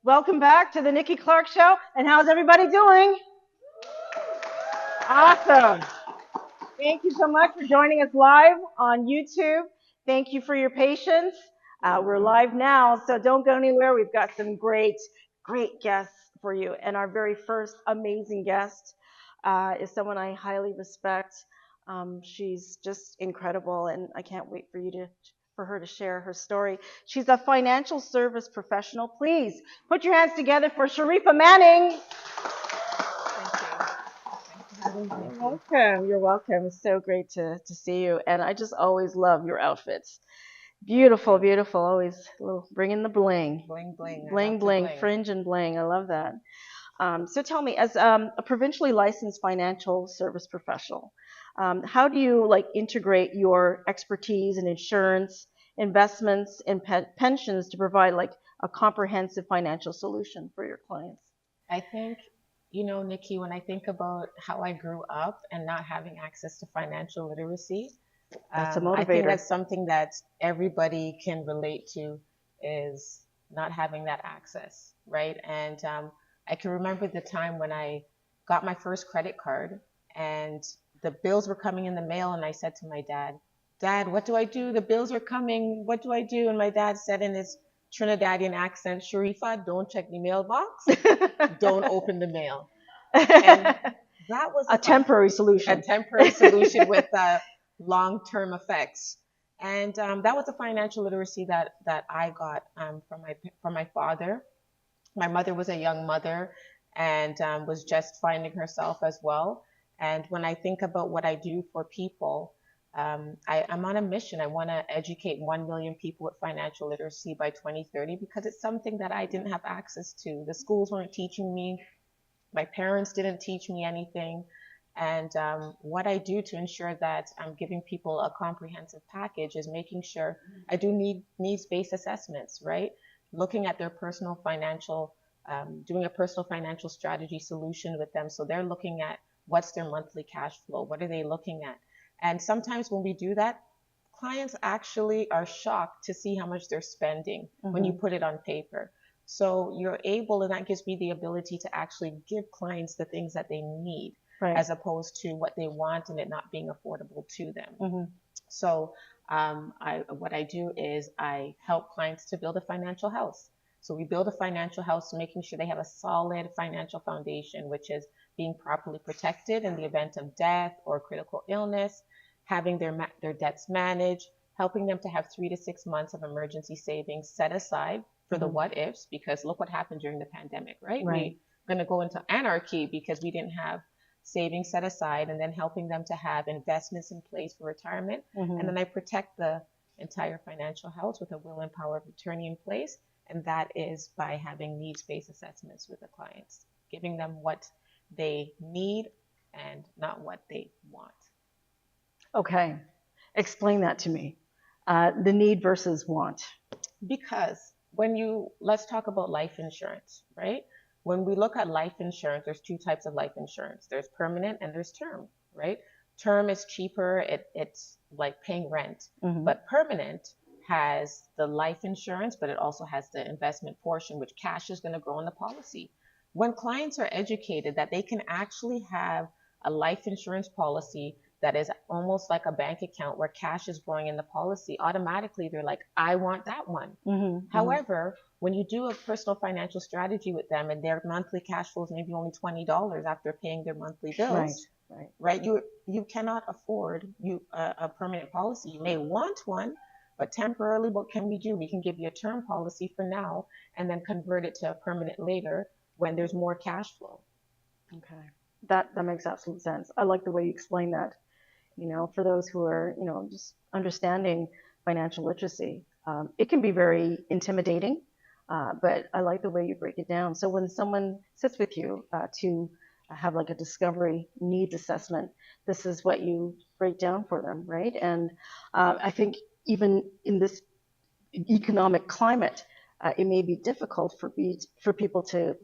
Welcome back to the Nikki Clarke Show. And how's everybody doing? Awesome. Thank you so much for joining us live on YouTube. Thank you for your patience. We're live now, so don't go anywhere. We've got some great guests for you. And our very first amazing guest is someone I highly respect. She's just incredible, and I can't wait for her to share her story. She's a financial service professional. Please put your hands together for Sharifa Manning. You're welcome. You're welcome. It's so great to see you. And I just always love your outfits. Beautiful, beautiful. Always a little bringing the bling. Bling bling. Bling, bling, fringe and bling. I love that. So tell me, as a provincially licensed financial service professional, how do you integrate your expertise in insurance, investments, and pensions to provide a comprehensive financial solution for your clients? I think, Nikki, when I think about how I grew up and not having access to financial literacy, That's a I think motivator. that's something that everybody can relate to is not having that access, right? And I can remember the time when I got my first credit card and the bills were coming in the mail, and I said to my dad, Dad, what do I do? The bills are coming. What do I do? And my dad said in his Trinidadian accent, Sharifa, don't check the mailbox. Don't open the mail. And that was A temporary a solution. temporary solution with long-term effects. And that was the financial literacy that I got from my father. My mother was a young mother and was just finding herself as well. And when I think about what I do for people, I'm on a mission. I want to educate 1 million people with financial literacy by 2030 because it's something that I didn't have access to. The schools weren't teaching me. My parents didn't teach me anything. And what I do to ensure that I'm giving people a comprehensive package is making sure I do needs-based assessments, right? Looking at their personal financial, doing a personal financial strategy solution with them. So they're looking at what's their monthly cash flow, what are they looking at? And sometimes when we do that, clients actually are shocked to see how much they're spending when you put it on paper. So you're able, and that gives me the ability to actually give clients the things that they need, Right. as opposed to what they want and it not being affordable to them. So what I do is I help clients to build a financial house. So we build a financial house, making sure they have a solid financial foundation, which is being properly protected in the event of death or critical illness, having their debts managed, helping them to have 3 to 6 months of emergency savings set aside for the what ifs, because look what happened during the pandemic, right? Right. We're going to go into anarchy because we didn't have savings set aside, and then helping them to have investments in place for retirement. And then I protect the entire financial house with a will and power of attorney in place. And that is by having needs-based assessments with the clients, giving them what they need and not what they want. Okay. Explain that to me. The need versus want. Because let's talk about life insurance, right? When we look at life insurance, there's two types of life insurance. There's permanent and there's term, right? Term is cheaper. It's like paying rent. But permanent has the life insurance, but it also has the investment portion, which cash is going to grow in the policy. When clients are educated that they can actually have a life insurance policy that is almost like a bank account where cash is growing in the policy, automatically they're like, I want that one. However, when you do a personal financial strategy with them and their monthly cash flow is maybe only $20 after paying their monthly bills, right? You cannot afford a permanent policy. You may want one, but temporarily, what can we do? We can give you a term policy for now and then convert it to a permanent later when there's more cash flow. Okay. That makes absolute sense. I like the way you explain that. For those who are, just understanding financial literacy, it can be very intimidating, but I like the way you break it down. So when someone sits with you to have like a discovery needs assessment, this is what you break down for them, right? And I think even in this economic climate, it may be difficult for people to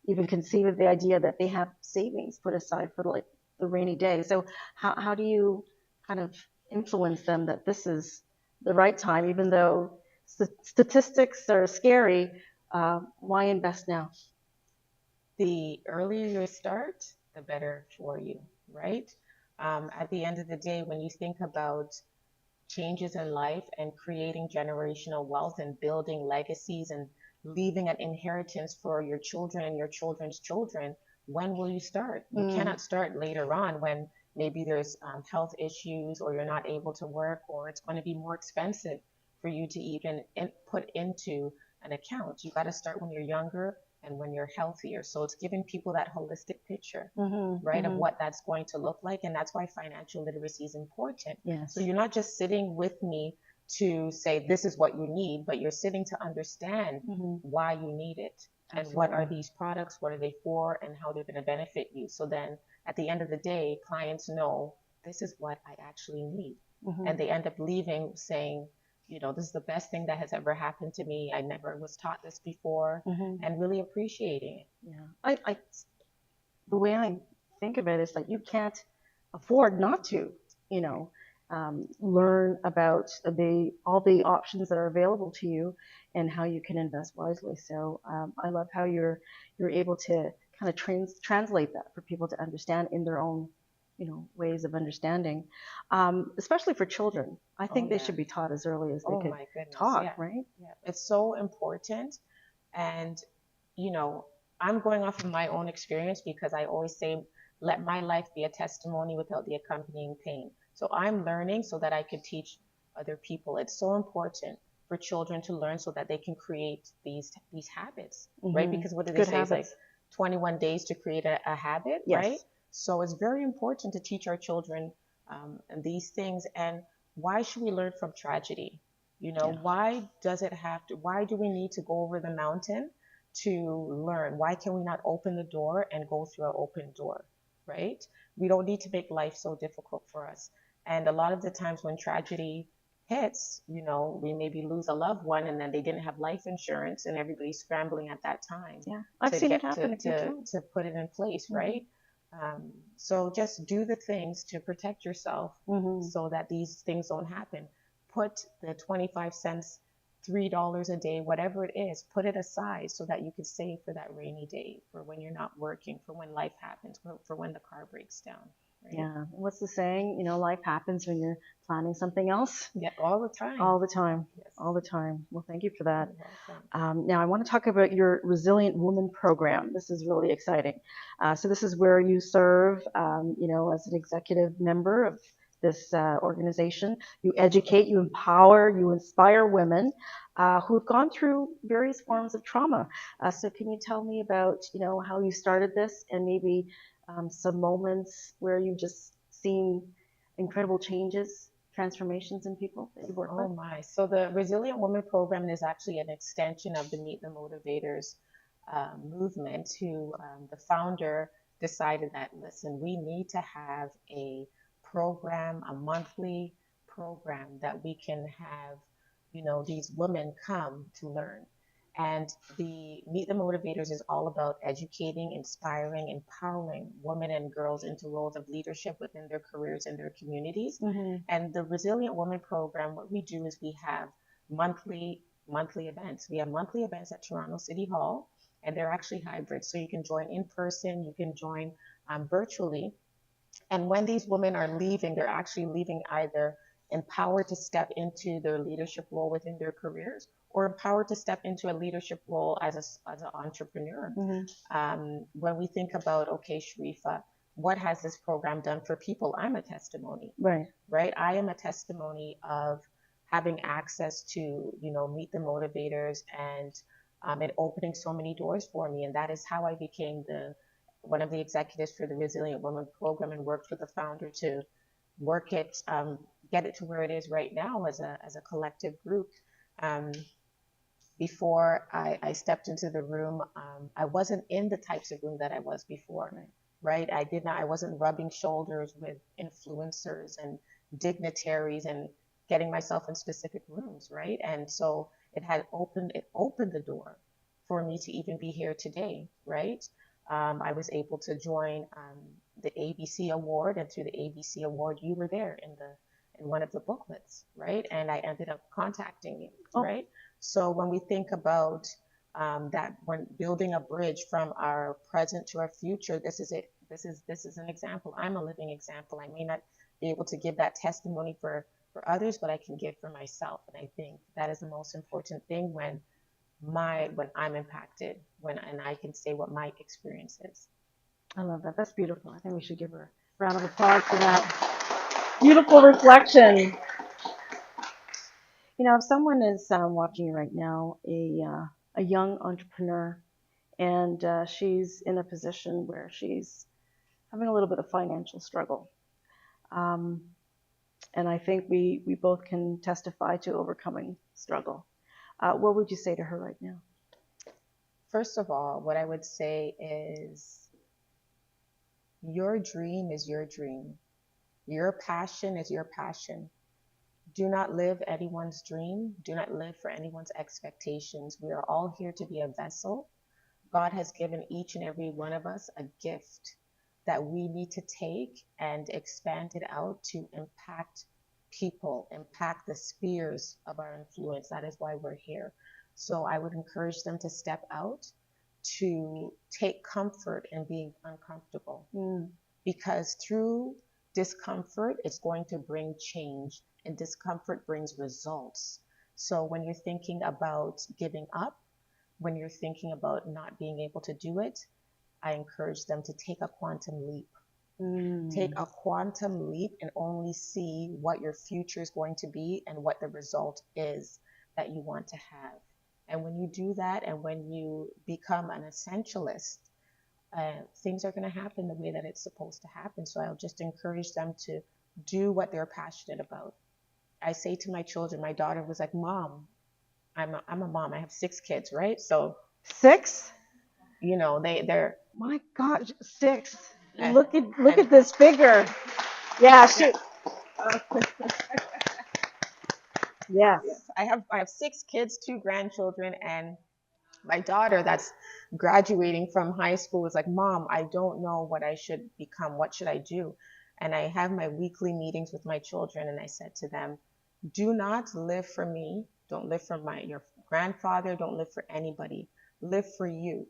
even conceive of the idea that they have savings put aside for like the rainy day. So how do you kind of influence them that this is the right time, even though statistics are scary? Why invest now? The earlier you start, the better for you, right? At the end of the day, when you think about changes in life and creating generational wealth and building legacies and leaving an inheritance for your children and your children's children, when will you start? You cannot start later on when maybe there's health issues or you're not able to work or it's going to be more expensive for you to even put into an account. You got to start when you're younger and when you're healthier. So it's giving people that holistic picture, right, of what that's going to look like. And that's why financial literacy is important. Yes. So you're not just sitting with me to say this is what you need, but you're sitting to understand why you need it and what are these products, what are they for, and how they're going to benefit you. So then at the end of the day, clients know this is what I actually need. And they end up leaving saying, you know, this is the best thing that has ever happened to me. I never was taught this before, and really appreciating it. Yeah. The way I think of it is like you can't afford not to, you know, learn about all the options that are available to you and how you can invest wisely. So I love how you're able to kind of translate that for people to understand in their own, you know, ways of understanding, especially for children. I think they should be taught as early as they could my goodness, talk, right? Yeah, it's so important. And, you know, I'm going off of my own experience because I always say, let my life be a testimony without the accompanying pain. So I'm learning so that I could teach other people. It's so important for children to learn so that they can create these habits, right? Because what do they Good say? It's like habits. 21 days to create a habit, Yes. right? So it's very important to teach our children these things. And why should we learn from tragedy? You know, why does it have to, why do we need to go over the mountain to learn? Why can we not open the door and go through an open door, right? We don't need to make life so difficult for us. And a lot of the times when tragedy hits, you know, we maybe lose a loved one and then they didn't have life insurance and everybody's scrambling at that time I've to seen it get happen to put it in place, right? So just do the things to protect yourself so that these things don't happen. Put the 25 cents, $3 a day, whatever it is, put it aside so that you can save for that rainy day, for when you're not working, for when life happens, for when the car breaks down. Right? Yeah. What's the saying? You know, life happens when you're planning something else. Yeah, all the time. All the time. Yes. All the time. Well, thank you for that. You're welcome. Now, I want to talk about your Resilient Woman program. This is really exciting. So this is where you serve, you know, as an executive member of this organization. You educate, you empower, you inspire women who've gone through various forms of trauma. So can you tell me about, you know, how you started this and maybe some moments where you've just seen incredible changes, transformations in people that you work with? Oh my. So the Resilient Woman program is actually an extension of the Meet the Motivators movement, who the founder decided that, listen, we need to have a program, a monthly program that we can have, you know, these women come to learn. And the Meet the Motivators is all about educating, inspiring, empowering women and girls into roles of leadership within their careers and their communities. And the Resilient Woman program, what we do is we have monthly events. We have monthly events at Toronto City Hall, and they're actually hybrid. So you can join in person, you can join virtually. And when these women are leaving, they're actually leaving either empowered to step into their leadership role within their careers or empowered to step into a leadership role as an entrepreneur. When we think about, okay, Sharifa, what has this program done for people? I'm a testimony, right? I am a testimony of having access to, you know, Meet the Motivators and it opening so many doors for me. And that is how I became one of the executives for the Resilient Women program and worked with the founder to work it, get it to where it is right now as a collective group. Before I stepped into the room, I wasn't in the types of room that I was before, right? I wasn't rubbing shoulders with influencers and dignitaries and getting myself in specific rooms, right? And so it opened the door for me to even be here today, right? I was able to join the ABC Award, and through the ABC Award, you were there in one of the booklets, right? And I ended up contacting you, right? So when we think about that we're building a bridge from our present to our future. This is it. This is an example. I'm a living example. I may not be able to give that testimony for others, but I can give for myself. And I think that is the most important thing when I'm impacted, and I can say what my experience is. I love that. That's beautiful. I think we should give her a round of applause for that beautiful reflection. You know, if someone is watching you right now, a young entrepreneur, and she's in a position where she's having a little bit of financial struggle, um, and I think we both can testify to overcoming struggle. What would you say to her right now? First of all, what I would say is your dream is your dream. Your passion is your passion. Do not live anyone's dream. Do not live for anyone's expectations. We are all here to be a vessel. God has given each and every one of us a gift that we need to take and expand it out to impact people, impact the spheres of our influence. That is why we're here. So I would encourage them to step out, to take comfort in being uncomfortable, because through discomfort, it's going to bring change, and discomfort brings results. So when you're thinking about giving up, when you're thinking about not being able to do it, I encourage them to take a quantum leap. Take a quantum leap and only see what your future is going to be and what the result is that you want to have. And when you do that, and when you become an essentialist, things are going to happen the way that it's supposed to happen. So I'll just encourage them to do what they're passionate about. I say to my children, my daughter was like, Mom, I'm a mom. I have 6 kids, right? So, 6? they're, My God, 6. uh, Look and at this figure. Yeah, she. yeah, Yes. yes, I have 6 kids, 2 grandchildren, and my daughter that's graduating from high school was like, Mom, I don't know what I should become. What should I do? And I have my weekly meetings with my children, and I said to them, do not live for me. Don't live for your grandfather. Don't live for anybody. Live for you.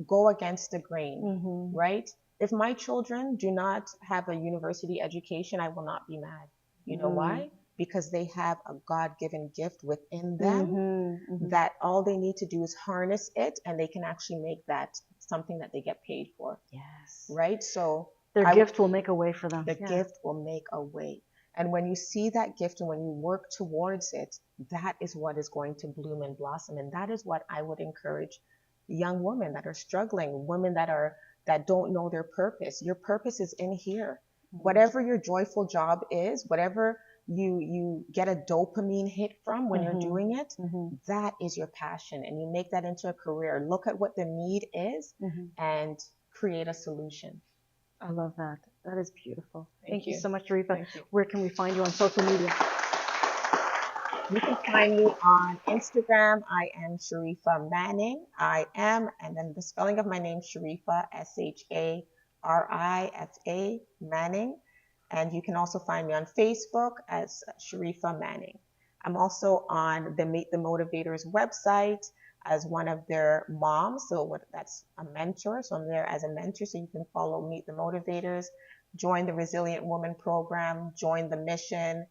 Go against the grain, right? If my children do not have a university education, I will not be mad. You know why? Because they have a God-given gift within them that all they need to do is harness it, and they can actually make that something that they get paid for. Yes. Right? So Their gift will make a way for them. the gift will make a way. And when you see that gift and when you work towards it, that is what is going to bloom and blossom. And that is what I would encourage young women that are struggling, women that don't know their purpose. Your purpose is in here. Whatever your joyful job is, whatever you get a dopamine hit from when you're doing it, that is your passion. And you make that into a career. Look at what the need is and create a solution. I love that. That is beautiful. Thank you you. so much, Sharifa. Thank you. Where can we find you on social media? You can find me on Instagram. I am Sharifa Manning. And then the spelling of my name, Sharifa, Sharifa Manning. And you can also find me on Facebook as Sharifa Manning. I'm also on the Meet the Motivators website as one of their moms. So that's a mentor. So I'm there as a mentor. So you can follow Meet the Motivators, join the Resilient Woman program, join the mission,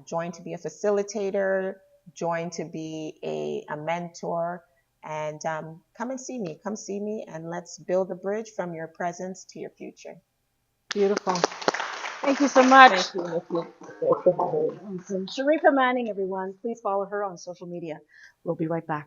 join to be a facilitator, join to be a mentor, and come and see me. Come see me, and let's build a bridge from your presence to your future. Beautiful. Thank you so much. Thank you, Nikki. Awesome. Sharifa Manning, everyone. Please follow her on social media. We'll be right back.